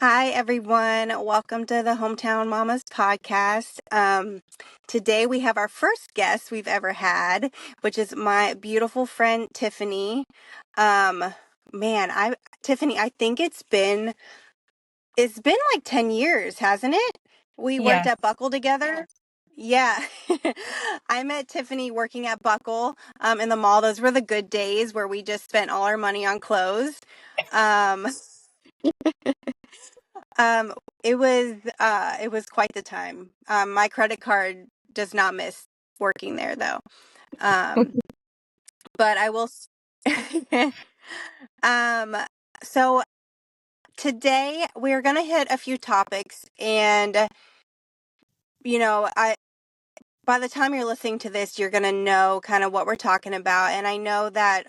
Hi, everyone. Welcome to the Hometown Mamas podcast. Today we have our first guest we've ever had, which is my beautiful friend Tiffany. Um, Tiffany, I think it's been like 10 years, hasn't it? We worked Yes. at Buckle together. Yeah. I met Tiffany working at Buckle in the mall. Those were the good days where we just spent all our money on clothes. Um, Um, it was quite the time. My credit card does not miss working there though. Um, but I will. um, so today we're gonna hit a few topics, and I by the time you're listening to this, you're gonna know kind of what we're talking about, and I know that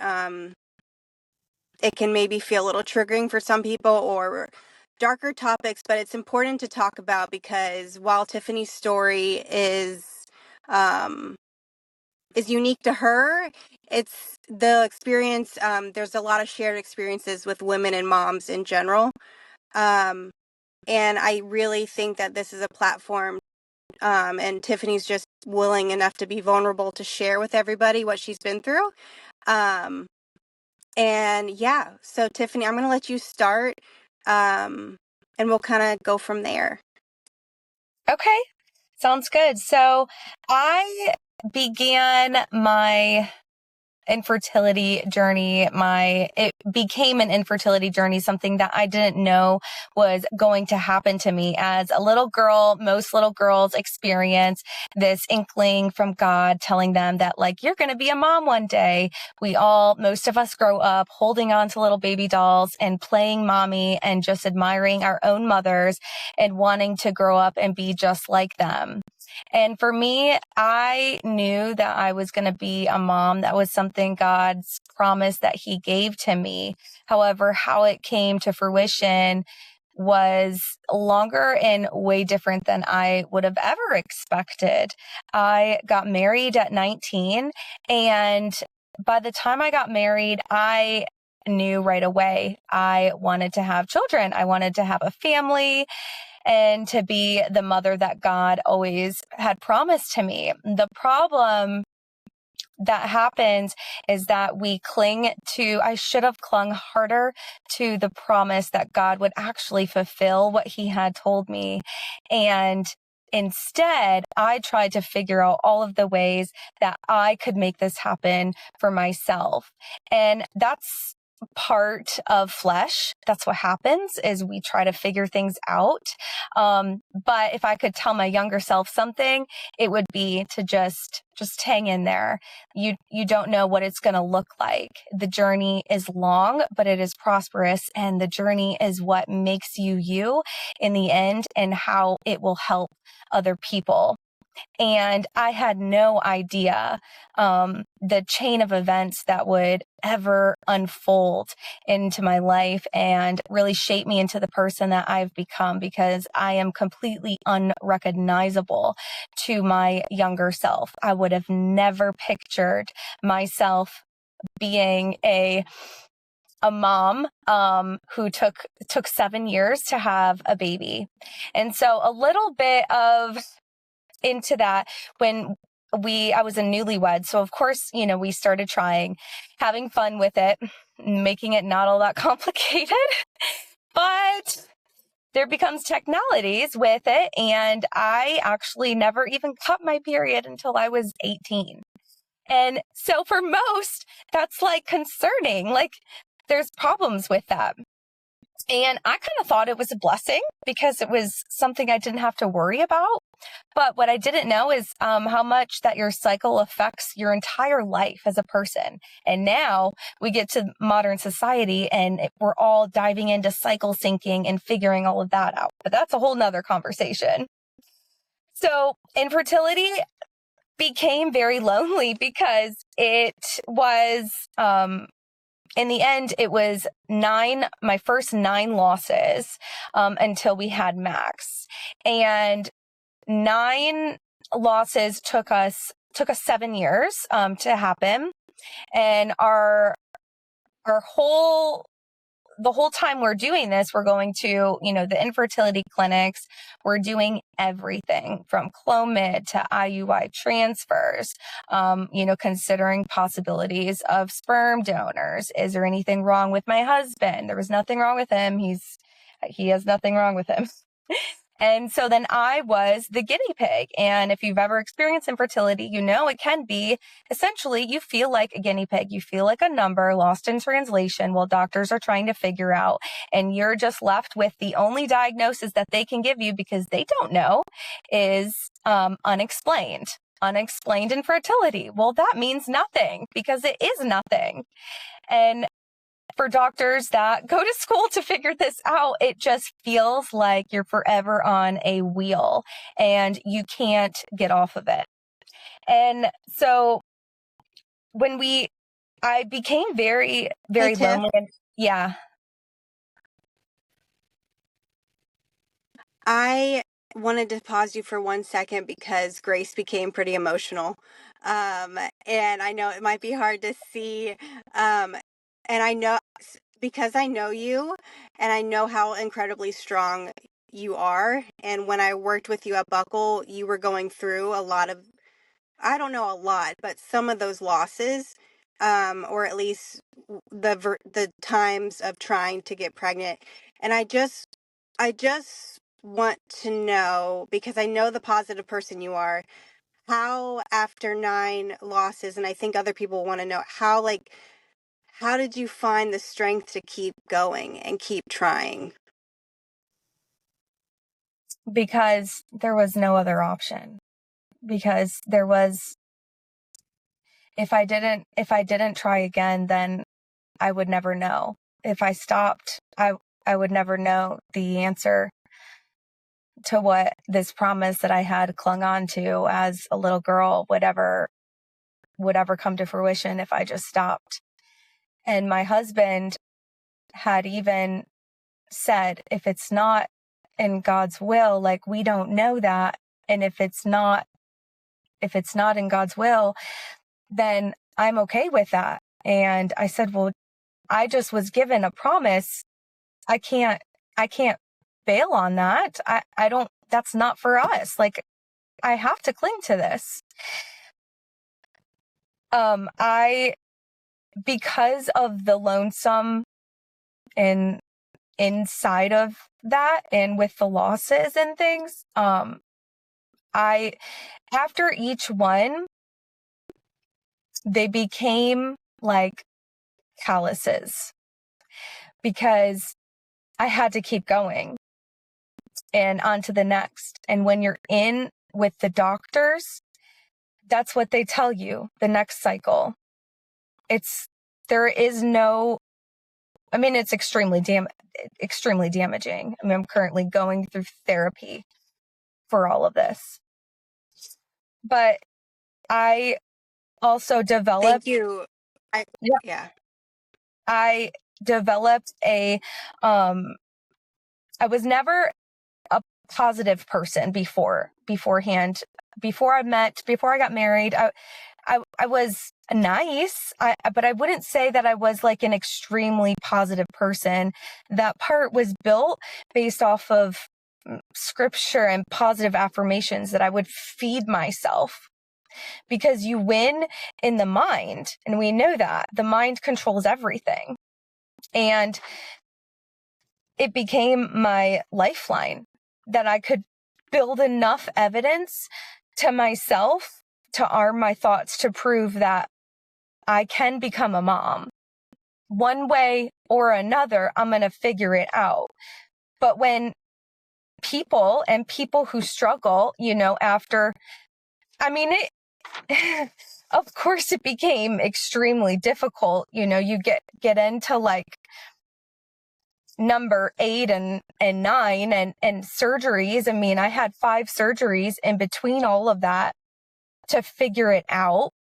it can maybe feel a little triggering for some people or darker topics, but it's important to talk about because while Tiffany's story um, is unique to her, it's the experience. There's a lot of shared experiences with women and moms in general, um, and I really think that this is a platform. And Tiffany's just willing enough to be vulnerable to share with everybody what she's been through. Um, And yeah, so Tiffany, I'm going to let you start, and we'll kind of go from there. Okay. Sounds good. So I began my infertility journey. It became an infertility journey, something that I didn't know was going to happen to me as a little girl. Most little girls experience this inkling from God telling them that like, you're going to be a mom one day. Most of us grow up holding on to little baby dolls and playing mommy and just admiring our own mothers and wanting to grow up and be just like them. And for me, I knew that I was going to be a mom. That was something God's promise that he gave to me. However, how it came to fruition was longer and way different than I would have ever expected. I got married at 19, and by the time I got married, I knew right away I wanted to have children. I wanted to have a family and to be the mother that God always had promised to me. The problem that happens is that I should have clung harder to the promise that God would actually fulfill what he had told me. And instead, I tried to figure out all of the ways that I could make this happen for myself. And that's part of flesh. That's what happens is we try to figure things out. But if I could tell my younger self something, it would be to just hang in there. You don't know what it's going to look like. The journey is long, but it is prosperous, and the journey is what makes you you in the end and how it will help other people. And I had no idea the chain of events that would ever unfold into my life and really shape me into the person that I've become, because I am completely unrecognizable to my younger self. I would have never pictured myself being a mom who took 7 years to have a baby. And so a little bit of into that when I was a newlywed. So of course, we started having fun with it, making it not all that complicated, but there becomes technicalities with it. And I actually never even cut my period until I was 18. And so for most, that's like concerning, like there's problems with that. And I kind of thought it was a blessing because it was something I didn't have to worry about. But what I didn't know is how much that your cycle affects your entire life as a person. And now we get to modern society and we're all diving into cycle syncing and figuring all of that out. But that's a whole nother conversation. So infertility became very lonely because it was in the end, it was my first 9 losses until we had Max. And 9 losses took us 7 years to happen. And our whole the whole time we're doing this, we're going to, the infertility clinics. We're doing everything from Clomid to IUI transfers, considering possibilities of sperm donors. Is there anything wrong with my husband? There was nothing wrong with him. He has nothing wrong with him. And so then I was the guinea pig. And if you've ever experienced infertility, it can be essentially you feel like a guinea pig. You feel like a number lost in translation while doctors are trying to figure out. And you're just left with the only diagnosis that they can give you because they don't know is unexplained. Unexplained infertility. Well, that means nothing because it is nothing. And for doctors that go to school to figure this out, it just feels like you're forever on a wheel and you can't get off of it. And so I became very, very lonely. Yeah. I wanted to pause you for 1 second because Grace became pretty emotional. And I know it might be hard to see. And I know because I know you and I know how incredibly strong you are. And when I worked with you at Buckle, you were going through a lot of, I don't know a lot, but some of those losses, or at least the times of trying to get pregnant. And I just want to know, because I know the positive person you are, how after 9 losses, and I think other people want to know how did you find the strength to keep going and keep trying? Because there was no other option. Because if I didn't try again, then I would never know. If I stopped, I would never know the answer to what this promise that I had clung on to as a little girl would ever come to fruition if I just stopped. And my husband had even said, if it's not in God's will, like, we don't know that. And if it's not in God's will, then I'm okay with that. And I said, well, I just was given a promise. I can't bail on that. I don't, that's not for us. Like, I have to cling to this. Because of the lonesome and inside of that and with the losses and things, after each one, they became like calluses because I had to keep going and on to the next. And when you're in with the doctors, that's what they tell you, the next cycle. It's extremely damaging. I mean, I'm currently going through therapy for all of this. But I also developed... Thank you. Yeah. I developed I was never a positive person beforehand. Before I got married, I was nice, but I wouldn't say that I was like an extremely positive person. That part was built based off of scripture and positive affirmations that I would feed myself. Because you win in the mind, and we know that the mind controls everything. And it became my lifeline that I could build enough evidence to myself to arm my thoughts to prove that I can become a mom. One way or another, I'm going to figure it out. But when people who struggle, after, of course it became extremely difficult. You get into like number 8 and 9 and surgeries. I mean, I had 5 surgeries in between all of that to figure it out,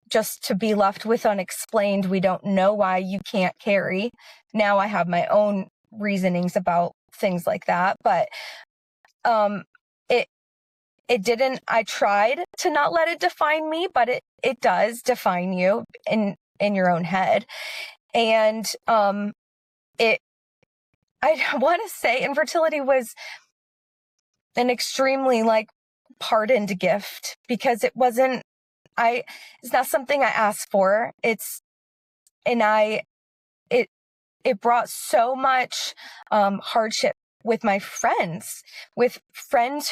just to be left with unexplained. We don't know why you can't carry. Now I have my own reasonings about things like that, but it didn't. I tried to not let it define me, but it does define you in your own head. And I want to say infertility was an extremely like pardoned gift, because it's not something I asked for. It brought so much hardship with my friends,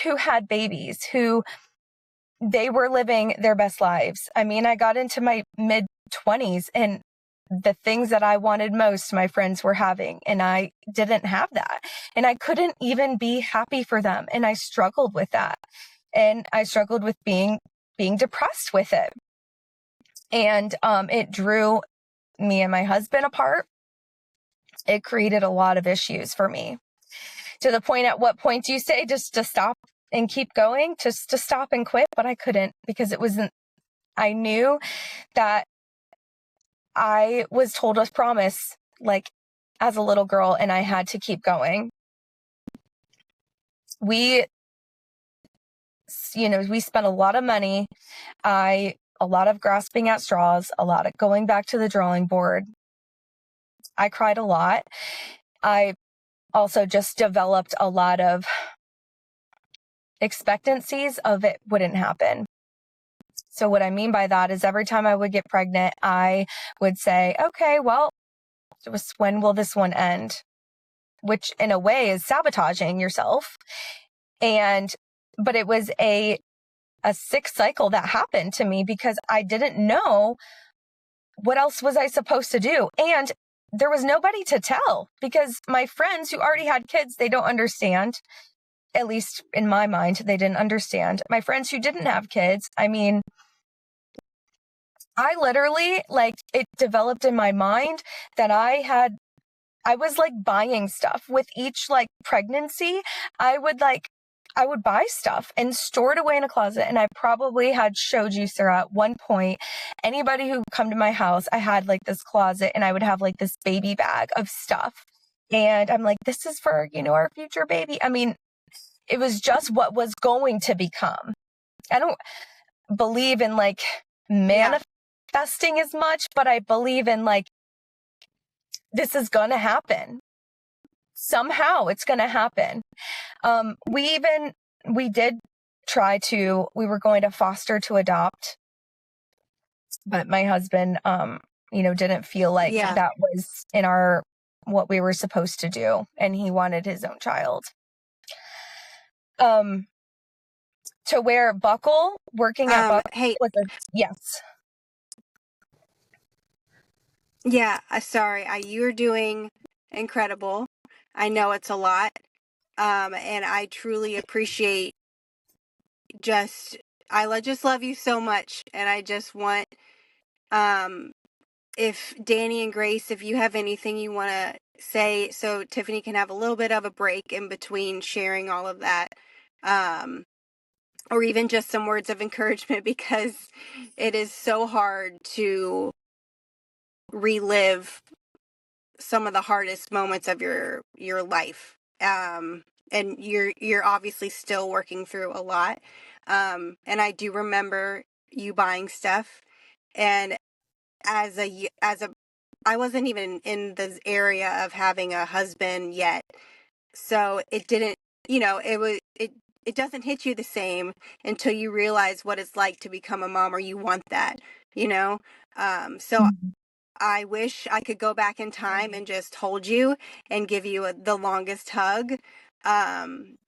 who had babies, who they were living their best lives. I mean, I got into my mid 20s and the things that I wanted most, my friends were having, and I didn't have that. And I couldn't even be happy for them. And I struggled with that. And I struggled with being depressed with it. And it drew me and my husband apart. It created a lot of issues for me, to the point, at what point do you say just to stop and keep going, just to stop and quit? But I couldn't, because I knew that I was told a promise, like as a little girl, and I had to keep going. We spent a lot of money, a lot of grasping at straws, a lot of going back to the drawing board. I cried a lot. I also just developed a lot of expectancies of it wouldn't happen. So what I mean by that is, every time I would get pregnant, I would say, okay, well, when will this one end? Which in a way is sabotaging yourself. But it was a sick cycle that happened to me, because I didn't know what else was I supposed to do. And there was nobody to tell, because my friends who already had kids, they don't understand. At least in my mind, they didn't understand. My friends who didn't have kids, I mean, I literally, like, it developed in my mind that I was like buying stuff with each like pregnancy. I would buy stuff and store it away in a closet. And I probably had showed you, Sarah, at one point, anybody who come to my house, I had like this closet, and I would have like this baby bag of stuff. And I'm like, this is for, our future baby. I mean, it was just what was going to become. I don't believe in like manifesting as much, but I believe in like, this is going to happen. Somehow it's going to happen. We were going to foster to adopt, but my husband, didn't feel like that was in what we were supposed to do. And he wanted his own child. To wear buckle, working at buckle. Hey, yes. Yeah, sorry. You're doing incredible. I know it's a lot. And I truly appreciate I just love you so much. And I just want, if Danny and Grace, if you have anything you want to say, so Tiffany can have a little bit of a break in between sharing all of that. Or even just some words of encouragement, because it is so hard to relive some of the hardest moments of your life. And you're obviously still working through a lot. And I do remember you buying stuff, and as a I wasn't even in the area of having a husband yet, so it didn't, it doesn't hit you the same until you realize what it's like to become a mom, or you want that, so I wish I could go back in time and just hold you and give you the longest hug,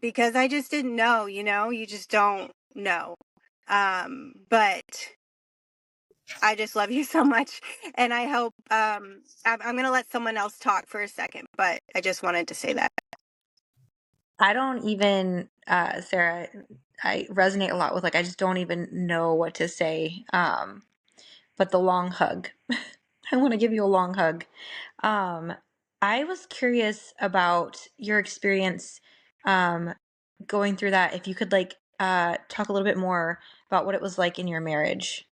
because I just didn't know, you just don't know. But I just love you so much, and I hope, I'm going to let someone else talk for a second, but I just wanted to say that. I don't even, Sarah, I resonate a lot with, like, I just don't even know what to say. But the long hug, I want to give you a long hug. I was curious about your experience, going through that. If you could like, talk a little bit more about what it was like in your marriage.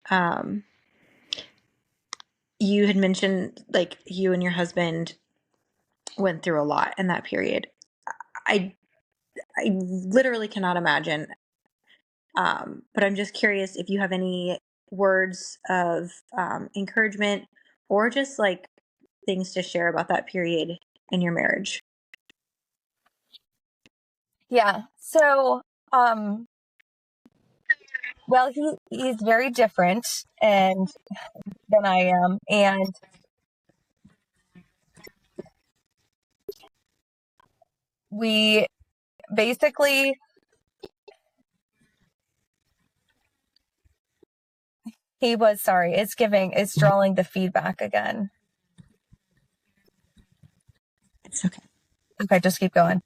You had mentioned like you and your husband went through a lot in that period. I literally cannot imagine. But I'm just curious if you have any words of encouragement, or just like things to share about that period in your marriage. Yeah. So, well, he's very different and than I am, and we basically it's drawing the feedback again. It's okay. Okay, just keep going.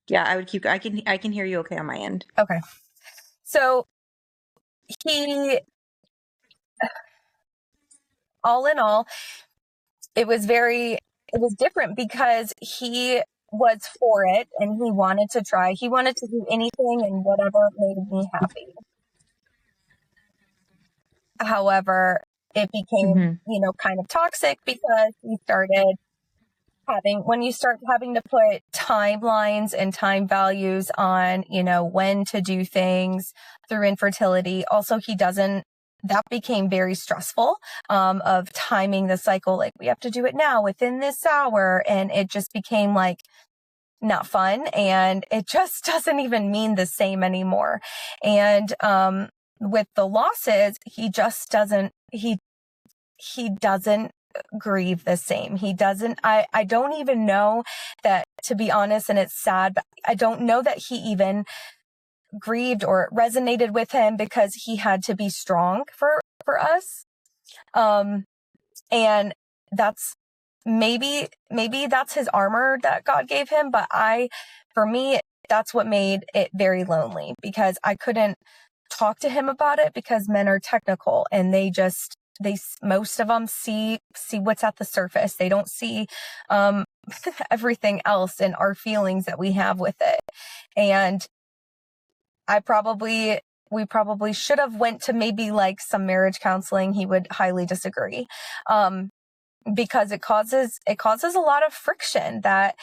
Yeah, I would keep. I can hear you okay on my end. Okay. So he, all in all, it was different because he was for it and he wanted to try. He wanted to do anything and whatever made me happy. However, it became, kind of toxic because when you start having to put timelines and time values on, when to do things through infertility. Also, that became very stressful, of timing the cycle. Like, we have to do it now within this hour. And it just became like not fun. And it just doesn't even mean the same anymore. And, with the losses, he doesn't grieve the same. He doesn't, I don't even know that, to be honest, and it's sad, but I don't know that he even grieved or resonated with him because he had to be strong for us. And that's maybe that's his armor that God gave him. But for me, that's what made it very lonely, because I couldn't talk to him about it because men are technical and most of them see what's at the surface. They don't see everything else and our feelings that we have with it. And we probably should have went to maybe like some marriage counseling. He would highly disagree, because it causes a lot of friction that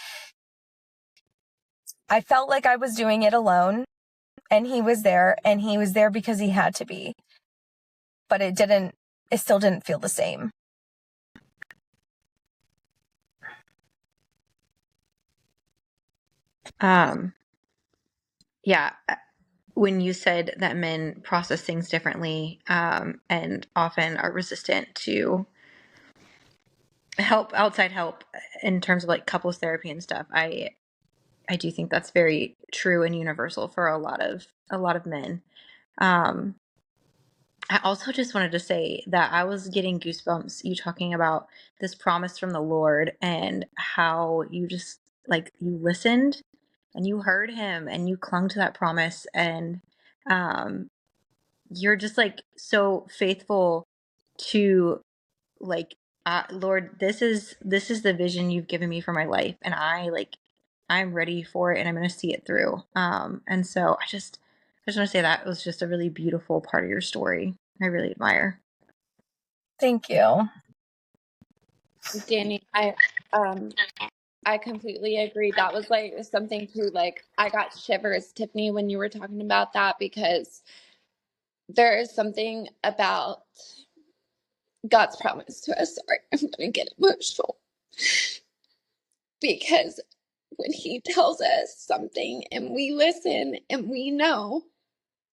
I felt like I was doing it alone, and he was there because he had to be, but it still didn't feel the same. Yeah, when you said that men process things differently, and often are resistant to outside help in terms of like couples therapy and stuff, I do think that's very true and universal for a lot of men. I also just wanted to say that I was getting goosebumps you talking about this promise from the Lord and how you just like you listened and you heard him and you clung to that promise, and um you're just like so faithful to like, Lord, this is the vision you've given me for my life, and I'm ready for it and I'm going to see it through. And so I just want to say that was just a really beautiful part of your story. I really admire. Thank you. Danny, I completely agree. That was like something too, like I got shivers, Tiffany, when you were talking about that, because there is something about God's promise to us. Sorry, I'm gonna get emotional. Because when he tells us something and we listen and we know,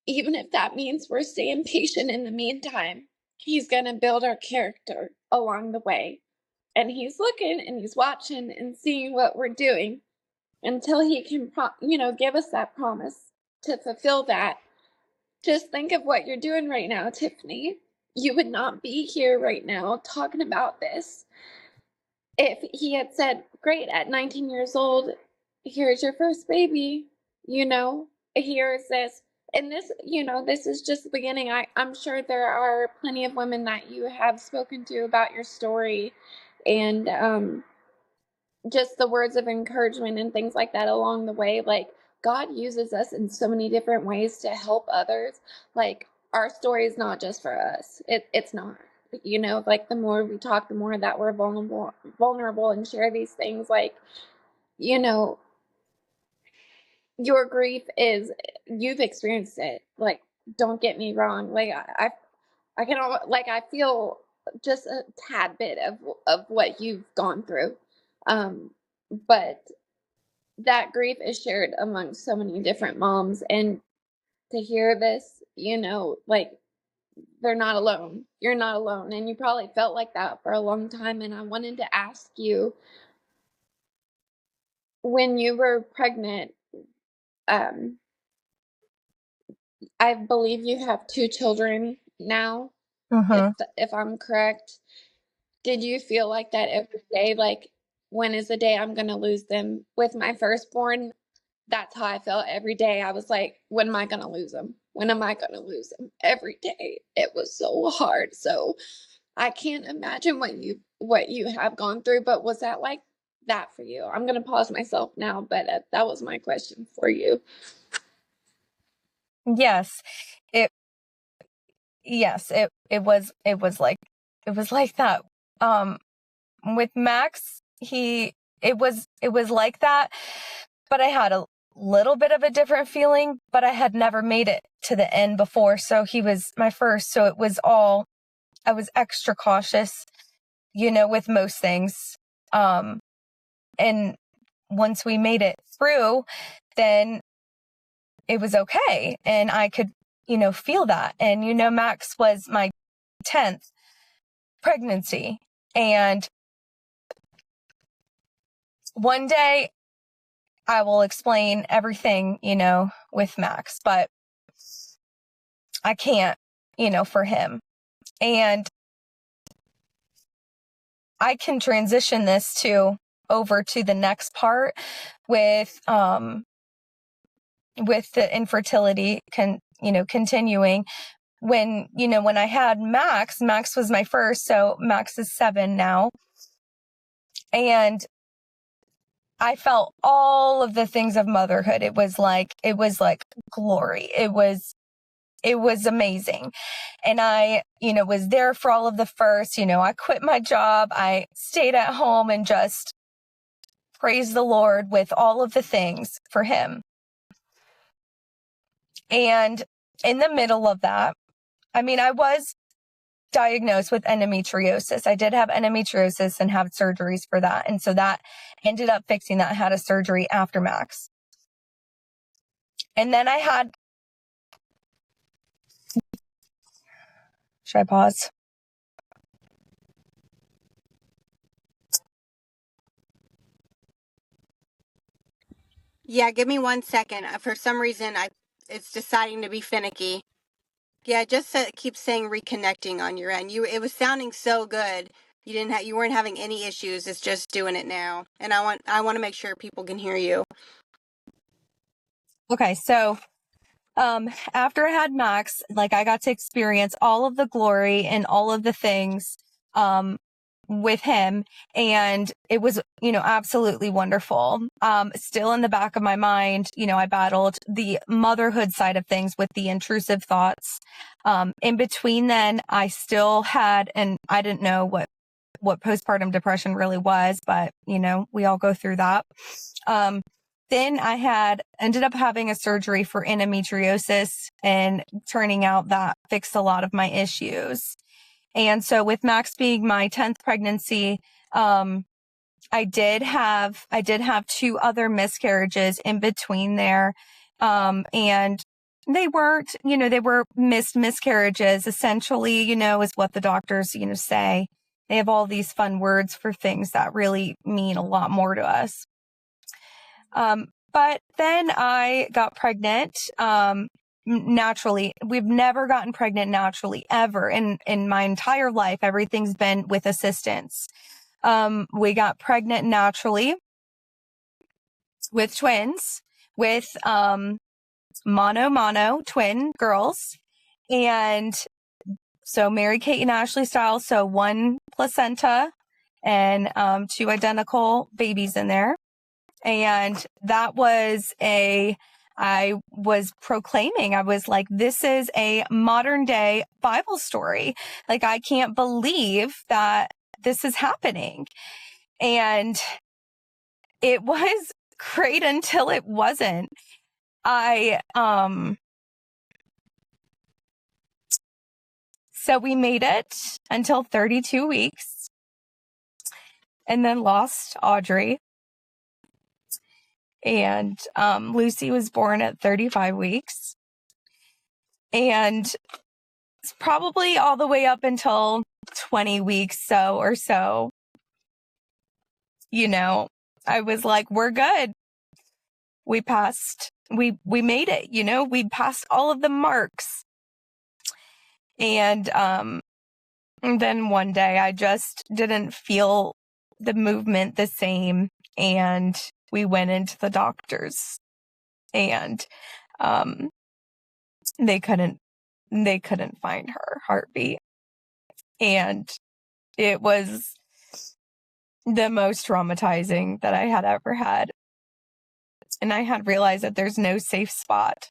even if that means we're staying patient in the meantime, he's gonna build our character along the way. And he's looking and he's watching and seeing what we're doing until he can, give us that promise to fulfill that. Just think of what you're doing right now, Tiffany. You would not be here right now talking about this if he had said, great, at 19 years old, here's your first baby, here's this. And this, this is just the beginning. I'm sure there are plenty of women that you have spoken to about your story, and just the words of encouragement and things like that along the way. Like, God uses us in so many different ways to help others. Like, our story is not just for us. It's not. Like, the more we talk, the more that we're vulnerable and share these things. Like, your grief is, you've experienced it. Like, don't get me wrong. Like, I can, like, I feel just a tad bit of what you've gone through. But that grief is shared among so many different moms, and to hear this, like, they're not alone. You're not alone, and you probably felt like that for a long time. And I wanted to ask you, when you were pregnant, um, I believe you have two children now, if Mm-hmm. if I'm correct. Did you feel like that every day? Like, when is the day I'm gonna lose them? With my firstborn, that's how I felt every day. I was like, when am I gonna lose them? When am I gonna lose them? Every day. It was so hard. So I can't imagine what you have gone through. But was that like that for you? I'm gonna pause myself now, but that was my question for you. Yes. It, yes, it was like that. With Max, it was like that, but I had a little bit of a different feeling, but I had never made it to the end before. So he was my first. So I was extra cautious, with most things. And once we made it through, then it was okay. And I could, feel that. And, Max was my 10th pregnancy. And one day I will explain everything, with Max, but I can't, for him. And I can transition this over to the next part with the infertility continuing. When I had Max was my first, so Max is 7 now. And I felt all of the things of motherhood. It was like glory. It was amazing. And I, was there for all of the first. I quit my job. I stayed at home and just praised the Lord with all of the things for him. And in the middle of that, I was diagnosed with endometriosis. I did have endometriosis and have surgeries for that. And so that ended up fixing that. I had a surgery after Max. And then should I pause? Yeah, give me 1 second. For some reason, it's deciding to be finicky. Yeah, just keep saying reconnecting on your end. It was sounding so good. You weren't having any issues. It's just doing it now. And I want to make sure people can hear you. Okay, so after I had Max, like, I got to experience all of the glory and all of the things with him, and it was, absolutely wonderful. Still in the back of my mind, I battled the motherhood side of things with the intrusive thoughts. In between then, I still had, and I didn't know what postpartum depression really was, but we all go through that. Then I ended up having a surgery for endometriosis, and turning out that fixed a lot of my issues. And so with Max being my 10th pregnancy, I did have 2 other miscarriages in between there. And they weren't, they were missed miscarriages, essentially, is what the doctors, say. They have all these fun words for things that really mean a lot more to us. But then I got pregnant, naturally. We've never gotten pregnant naturally ever in my entire life. Everything's been with assistance. We got pregnant naturally with twins, with, mono twin girls. And so Mary Kate and Ashley style. So 1 placenta and, 2 identical babies in there. And that was I was proclaiming, I was like, this is a modern day Bible story. Like, I can't believe that this is happening. And it was great until it wasn't. So we made it until 32 weeks and then lost Audrey. And Lucy was born at 35 weeks. And probably all the way up until 20 weeks or so, I was like, we're good. We passed, we made it, we passed all of the marks. And then one day I just didn't feel the movement the same. And we went into the doctors, and they couldn't find her heartbeat. And it was the most traumatizing that I had ever had. And I had realized that there's no safe spot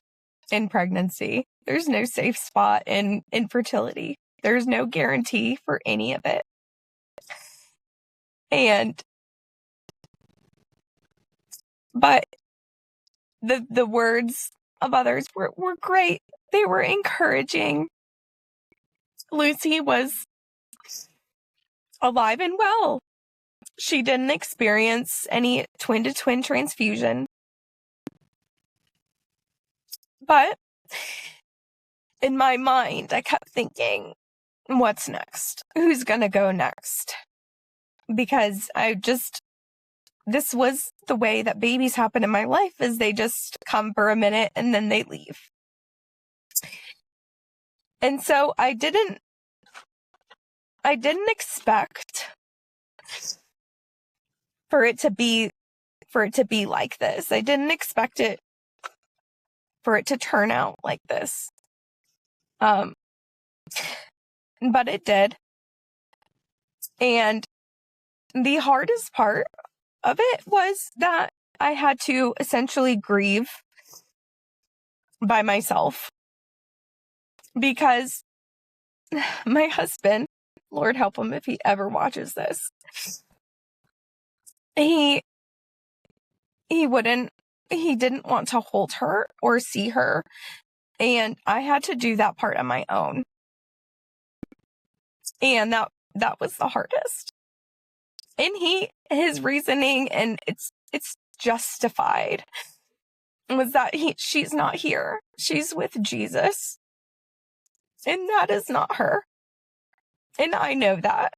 in pregnancy. There's no safe spot in infertility. There's no guarantee for any of it. But the words of others were great. They were encouraging. Lucy was alive and well. She didn't experience any twin-to-twin transfusion. But in my mind, I kept thinking, what's next? Who's going to go next? Because this was the way that babies happen in my life, is they just come for a minute and then they leave. And so I didn't expect for it to be like this. I didn't expect it for it to turn out like this. But it did. And the hardest part of it was that I had to essentially grieve by myself, because my husband, Lord help him if he ever watches this, he didn't want to hold her or see her. And I had to do that part on my own. And that was the hardest. And his reasoning, and it's justified, was that she's not here. She's with Jesus. And that is not her. And I know that.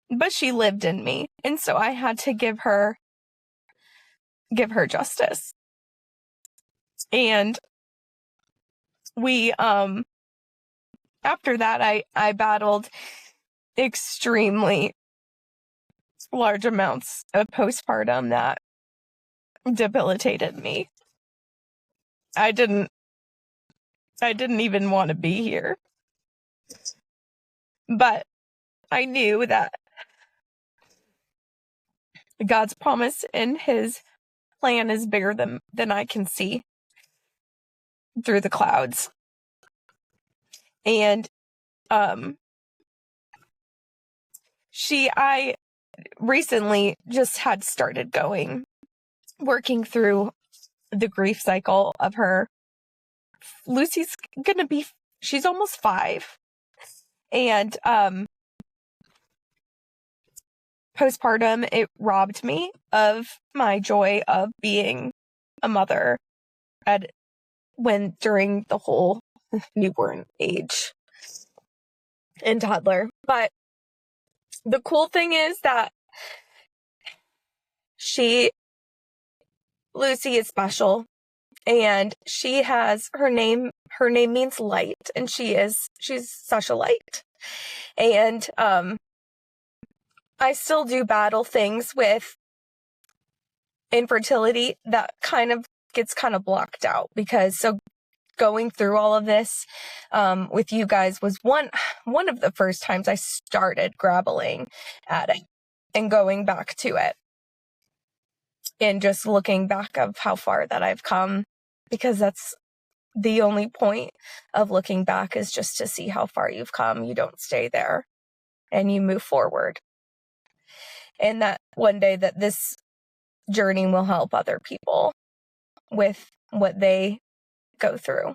But she lived in me. And so I had to give her justice. And we, after that, I battled extremely large amounts of postpartum that debilitated me. I didn't even want to be here. But I knew that God's promise and his plan is bigger than I can see through the clouds. And I recently just had started working through the grief cycle of her. Lucy's she's almost 5. And postpartum, it robbed me of my joy of being a mother during the whole newborn age and toddler. But the cool thing is that Lucy is special, and she has her name means light, and she's such a light. And I still do battle things with infertility that gets blocked out, because going through all of this with you guys was one of the first times I started grappling at it and going back to it, and just looking back of how far that I've come, because that's the only point of looking back, is just to see how far you've come. You don't stay there, and you move forward. And that one day that this journey will help other people with what they go through.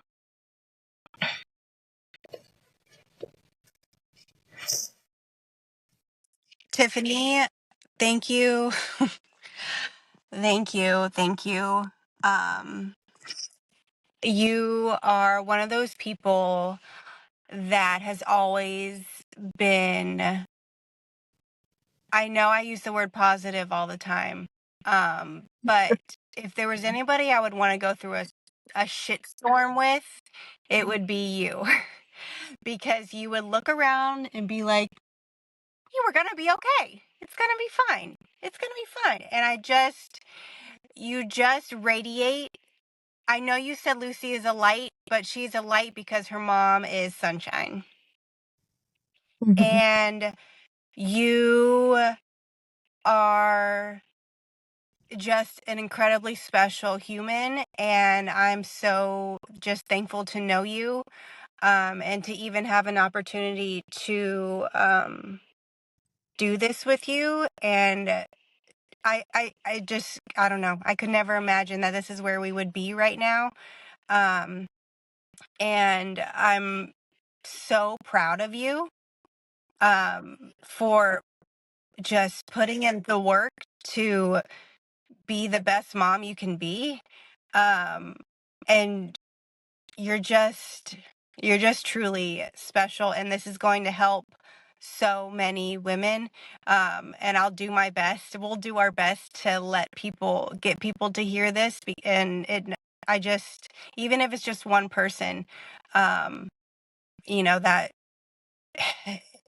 Tiffany, thank you. Thank you. Thank you. You are one of those people that has always been, I know I use the word positive all the time, but if there was anybody I would want to go through a shitstorm with, it would be you. Because you would look around and be like, you were going to be okay. It's going to be fine. It's going to be fine. And you just radiate. I know you said Lucy is a light, but she's a light because her mom is sunshine. And you are just an incredibly special human, and I'm so just thankful to know you, and to even have an opportunity to do this with you. And I don't know. I could never imagine that this is where we would be right now. Um, and I'm so proud of you, for just putting in the work to be the best mom you can be. And you're just truly special, and this is going to help so many women. And I'll do my best. We'll do our best to get people to hear this. I just, even if it's just one person, um, that,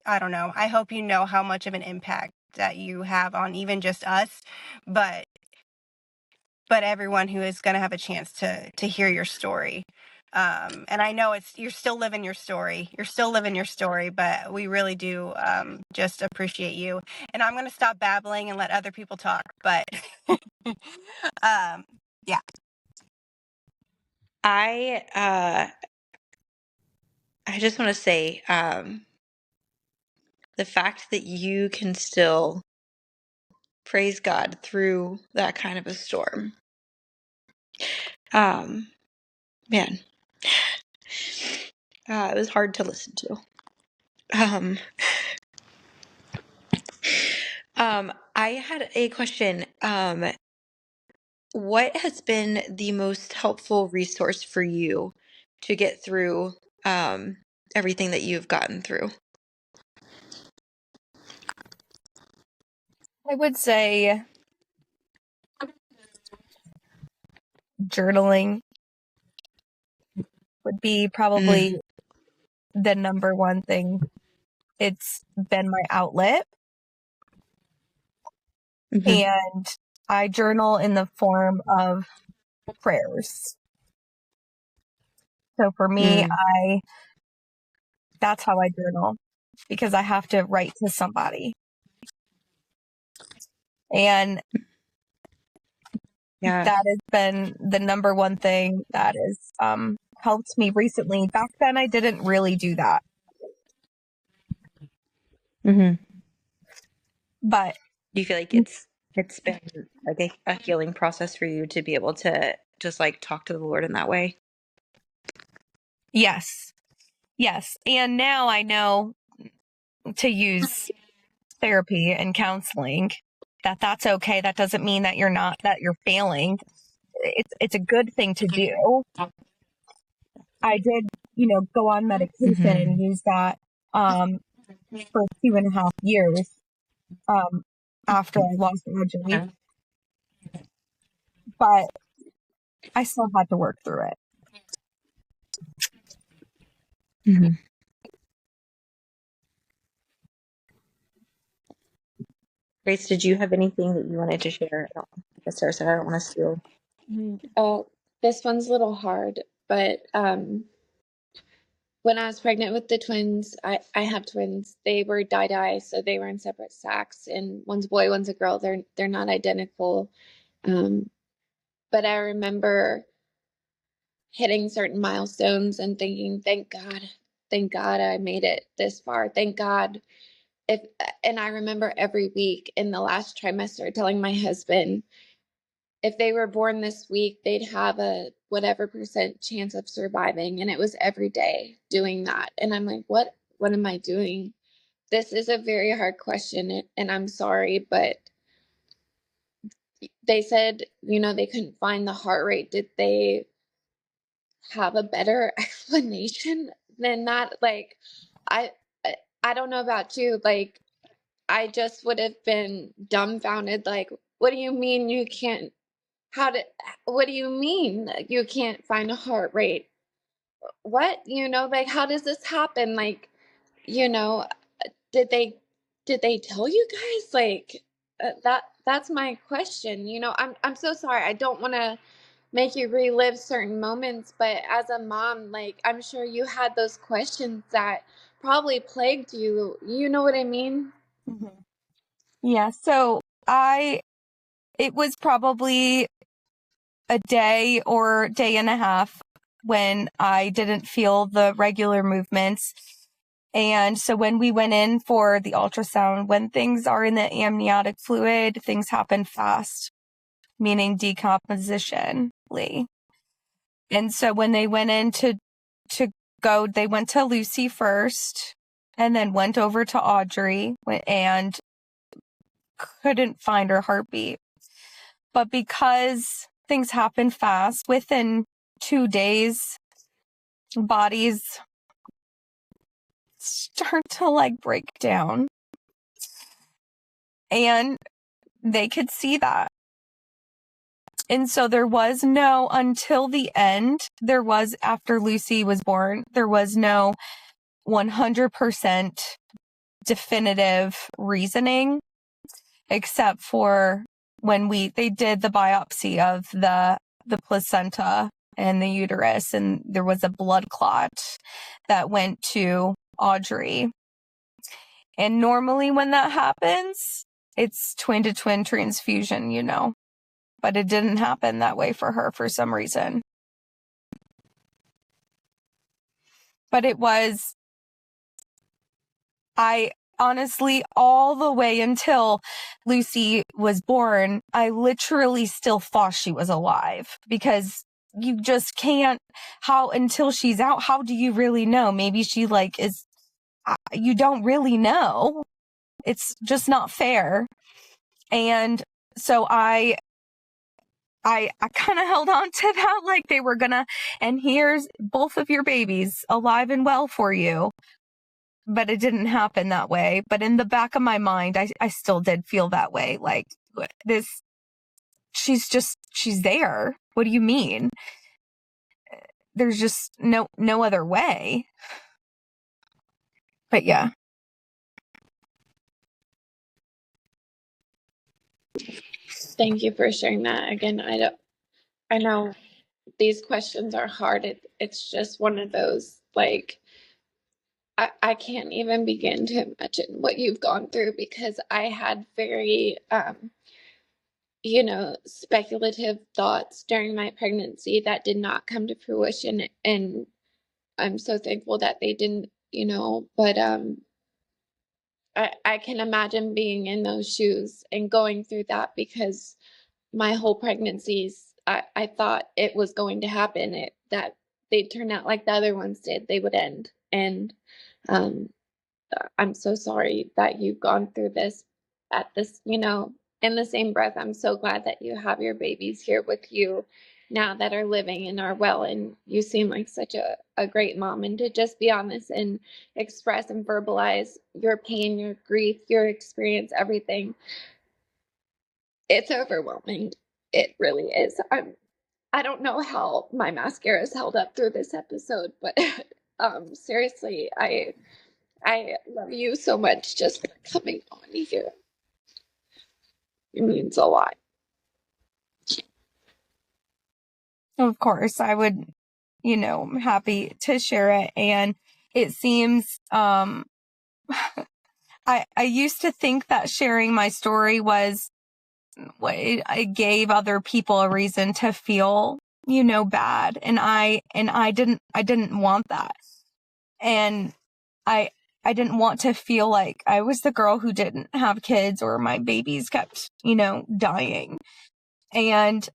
I don't know. I hope you know how much of an impact that you have on even just us, but everyone who is going to have a chance to hear your story. And I know you're still living your story. You're still living your story, but we really do just appreciate you. And I'm going to stop babbling and let other people talk. But yeah. I just want to say, the fact that you can still praise God through that kind of a storm. Man, it was hard to listen to. I had a question. What has been the most helpful resource for you to get through everything that you've gotten through? I would say journaling would be probably the number one thing. It's been my outlet. And I journal in the form of prayers. So for me, that's how I journal, because I have to write to somebody. And that has been the number one thing that has helped me recently. Back then, I didn't really do that. But do you feel like it's been like a healing process for you to be able to just like talk to the Lord in that way? Yes. And now I know to use therapy and counseling, that's okay. That doesn't mean that you're failing. It's a good thing to do. I did, go on medication and use that for 2.5 years after I lost Audrey. But I still had to work through it. Grace, did you have anything that you wanted to share? I guess Sarah said I don't want to steal. Oh, this one's a little hard, but when I was pregnant with the twins, I have twins. They were die, so they were in separate sacks, and one's a boy, one's a girl. They're not identical. But I remember hitting certain milestones and thinking, thank God I made it this far. Thank God. And I remember every week in the last trimester telling my husband, if they were born this week, they'd have a whatever percent chance of surviving. And it was every day doing that. And I'm like, what am I doing? This is a very hard question, and I'm sorry, but they said, they couldn't find the heart rate. Did they have a better explanation than that? Like, I, I don't know about you. Like, I just would have been dumbfounded. Like, what do you mean you can't? What do you mean you can't find a heart rate? What? Like, how does this happen? Like, you know, did they tell you guys? Like, that's my question. I'm so sorry. I don't want to make you relive certain moments, but as a mom, like, I'm sure you had those questions that probably plagued you. You know what I mean? Mhm. Yeah. So it was probably a day or day and a half when I didn't feel the regular movements. And so when we went in for the ultrasound, when things are in the amniotic fluid, things happen fast, meaning decompositionally. And so when they went in to go, they went to Lucy first and then went over to Audrey and couldn't find her heartbeat. But because things happen fast, within 2 days, bodies start to like break down. And they could see that. And so until the end, after Lucy was born, there was no 100% definitive reasoning, except for when they did the biopsy of the placenta and the uterus, and there was a blood clot that went to Audrey. And normally when that happens, it's twin to twin transfusion, but it didn't happen that way for her for some reason. But I honestly, all the way until Lucy was born, I literally still thought she was alive, because you just can't, until she's out, how do you really know? Maybe she you don't really know. It's just not fair. And so I kind of held on to that, like they were gonna, and here's both of your babies alive and well for you. But it didn't happen that way. But in the back of my mind, I still did feel that way. Like, she's there. What do you mean? There's just no other way. But yeah. Thank you for sharing that. Again, I know these questions are hard. It's just one of those, like, I can't even begin to imagine what you've gone through, because I had very, speculative thoughts during my pregnancy that did not come to fruition. And I'm so thankful that they didn't, but, I can imagine being in those shoes and going through that, because my whole pregnancies, I thought it was going to happen, that they'd turn out like the other ones did. They would end. And um, I'm so sorry that you've gone through this at this, in the same breath. I'm so glad that you have your babies here with you now that are living and are well. And you seem like such a great mom. And to just be honest and express and verbalize your pain, your grief, your experience, everything, it's overwhelming. It really is. I don't know how my mascara has held up through this episode, but seriously, I love you so much just for coming on here. It means a lot. Of course, I would, I'm happy to share it. And it seems, I used to think that sharing my story was, I gave other people a reason to feel, bad. And I didn't want that. And I didn't want to feel like I was the girl who didn't have kids, or my babies kept, dying. And,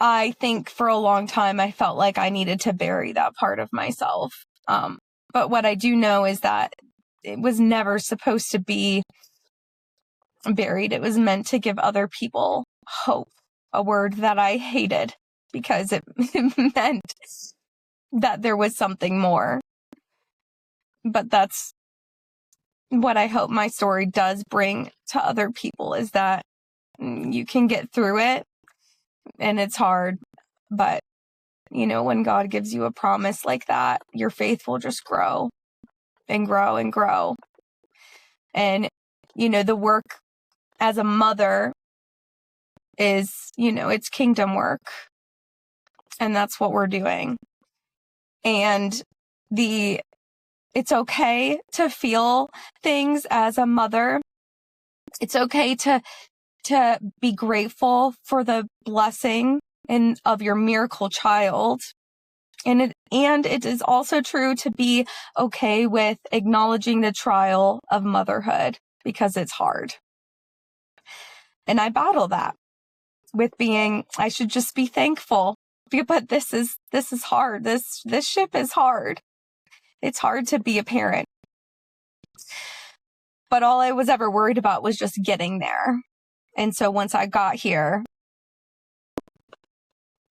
I think for a long time I felt like I needed to bury that part of myself. But what I do know is that it was never supposed to be buried. It was meant to give other people hope, a word that I hated because it meant that there was something more. But that's what I hope my story does bring to other people, is that you can get through it, and it's hard, but when God gives you a promise like that, your faith will just grow and grow and grow. And the work as a mother is, it's kingdom work, and that's what we're doing. And it's okay to feel things as a mother. It's okay to be grateful for the blessing of your miracle child. And it is also true to be okay with acknowledging the trial of motherhood, because it's hard. And I battle that with I should just be thankful. But this is hard. This ship is hard. It's hard to be a parent. But all I was ever worried about was just getting there. And so once I got here,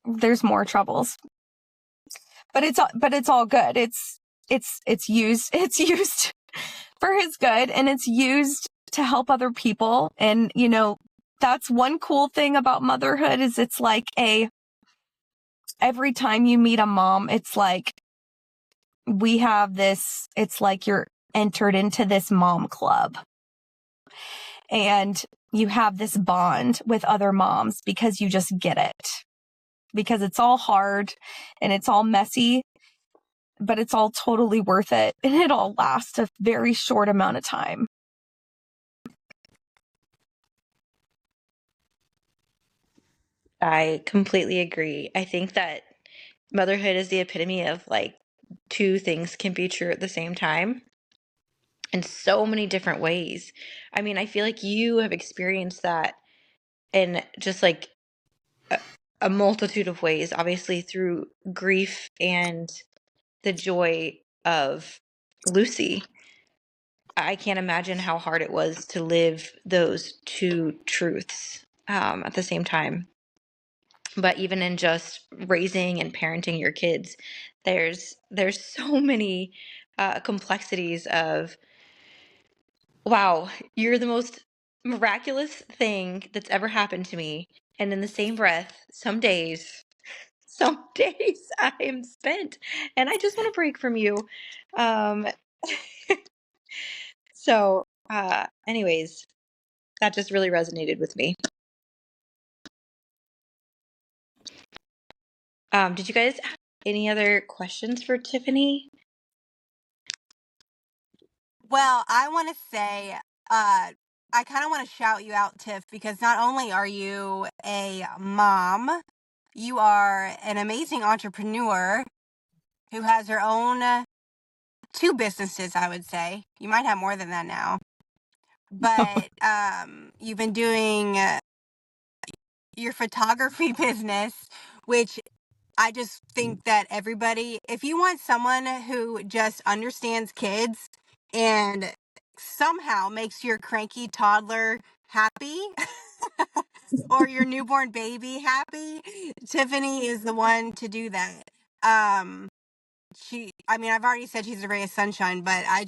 there's more troubles. But it's all good. It's used for his good, and it's used to help other people. And that's one cool thing about motherhood, is it's like every time you meet a mom, it's like we have this, it's like you're entered into this mom club. And you have this bond with other moms because you just get it. Because it's all hard and it's all messy, but it's all totally worth it. And it all lasts a very short amount of time. I completely agree. I think that motherhood is the epitome of like two things can be true at the same time in so many different ways. I mean, I feel like you have experienced that in just like a multitude of ways, obviously through grief and the joy of Lucy. I can't imagine how hard it was to live those two truths at the same time. But even in just raising and parenting your kids, there's so many complexities of, wow, you're the most miraculous thing that's ever happened to me. And in the same breath, some days I am spent and I just want to break from you. Um, so, anyways, that just really resonated with me. Did you guys have any other questions for Tiffany? Well, I want to say, I kind of want to shout you out, Tiff, because not only are you a mom, you are an amazing entrepreneur who has her own 2 businesses, I would say. You might have more than that now. But you've been doing your photography business, which I just think that everybody, if you want someone who just understands kids and somehow makes your cranky toddler happy or your newborn baby happy, Tiffany is the one to do that. I've already said she's a ray of sunshine, but I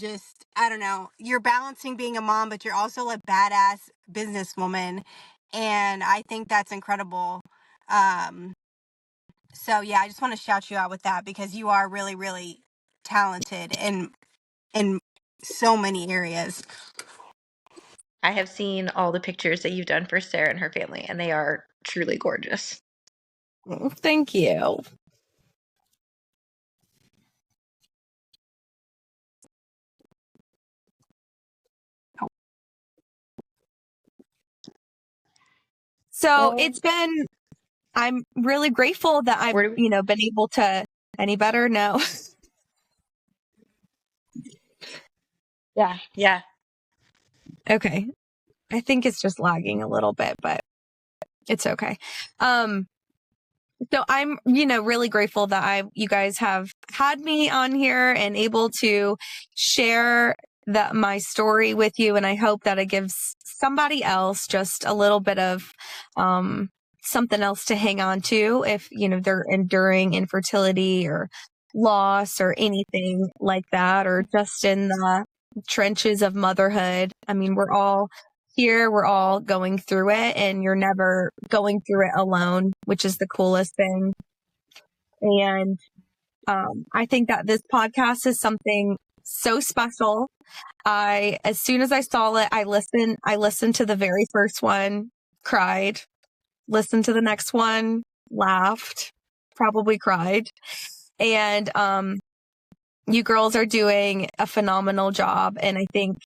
don't know. You're balancing being a mom, but you're also a badass businesswoman. And I think that's incredible. So yeah, I just want to shout you out with that, because you are really, really talented in so many areas. I have seen all the pictures that you've done for Sarah and her family, and they are truly gorgeous. Thank you. So I'm really grateful that I've, been able to. Any better? No. Yeah. Okay. I think it's just lagging a little bit, but it's okay. So I'm, really grateful that you guys have had me on here and able to share my story with you, and I hope that it gives somebody else just a little bit of something else to hang on to if, they're enduring infertility or loss or anything like that, or just in the trenches of motherhood. I mean, we're all here, we're all going through it, and you're never going through it alone, which is the coolest thing. And I think that this podcast is something so special. As soon as I saw it, I listened to the very first one, cried, listened to the next one, laughed, probably cried. And, you girls are doing a phenomenal job. And I think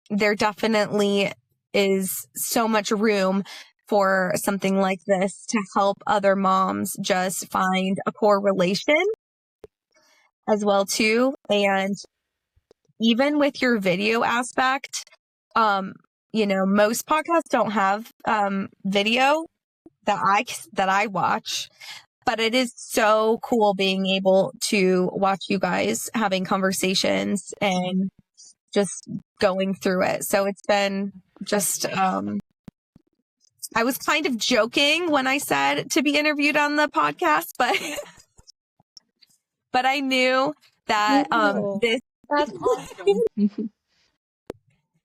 there definitely is so much room for something like this to help other moms just find a core relation as well too. And even with your video aspect, most podcasts don't have video that I watch, but it is so cool being able to watch you guys having conversations and just going through it. So it's been just I was kind of joking when I said to be interviewed on the podcast, but but I knew that That's awesome.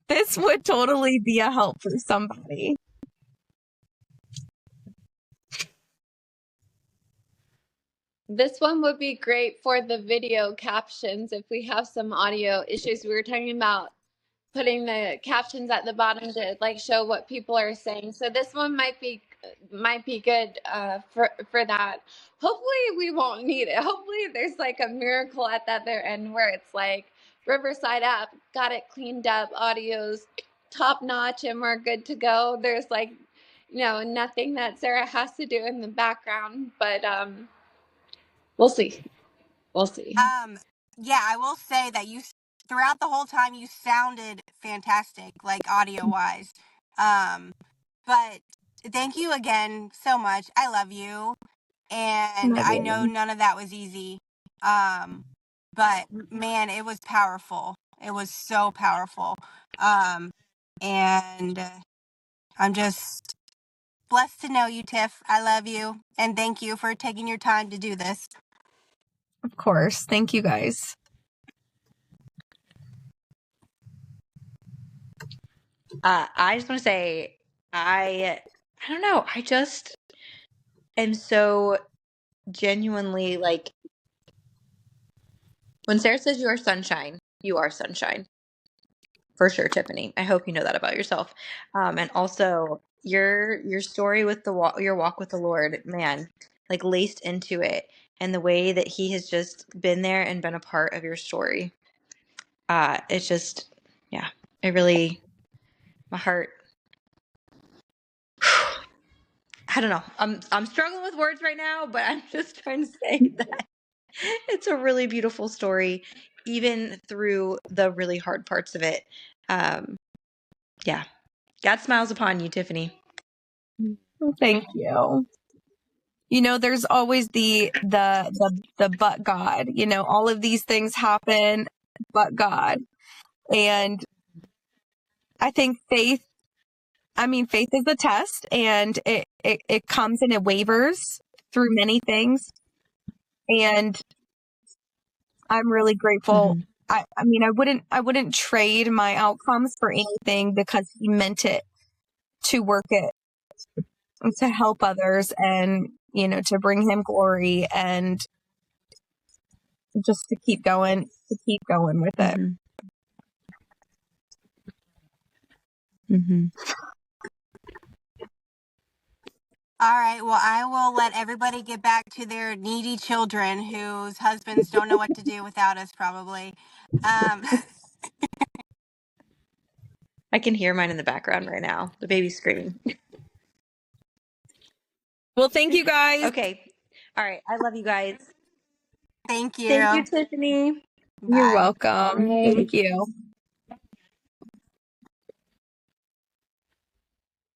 this would totally be a help for somebody. This one would be great for the video captions if we have some audio issues. We were talking about putting the captions at the bottom to like show what people are saying. So this one might be good for that. Hopefully we won't need it. Hopefully there's like a miracle at that there end where it's like Riverside app got it cleaned up, audio's top notch, and we're good to go. There's like nothing that Sarah has to do in the background, but we'll see. We'll see. Yeah, I will say that throughout the whole time you sounded fantastic, like audio wise. But thank you again so much. I love you. And I know none of that was easy. But man, it was powerful. It was so powerful. And I'm just blessed to know you, Tiff. I love you. And thank you for taking your time to do this. Of course. Thank you guys. I just want to say, I don't know. I just am so genuinely like, when Sarah says you are sunshine, you are sunshine. For sure, Tiffany. I hope you know that about yourself. And also your story with your walk with the Lord, man, like laced into it, and the way that He has just been there and been a part of your story. It's just, yeah, it really, my heart. I don't know. I'm struggling with words right now, but I'm just trying to say that it's a really beautiful story, even through the really hard parts of it. Yeah. God smiles upon you, Tiffany. Thank you. There's always the but God, all of these things happen, but God. And I think faith is a test, and it comes and it wavers through many things. And I'm really grateful. Mm-hmm. I wouldn't trade my outcomes for anything, because He meant it to work it and to help others, and, to bring Him glory, and just to keep going with it. Mm-hmm. All right. Well, I will let everybody get back to their needy children whose husbands don't know what to do without us, probably. I can hear mine in the background right now. The baby's screaming. Well, thank you guys. Okay. All right. I love you guys. Thank you. Thank you, Tiffany. You're Bye. welcome. Bye. Thank you.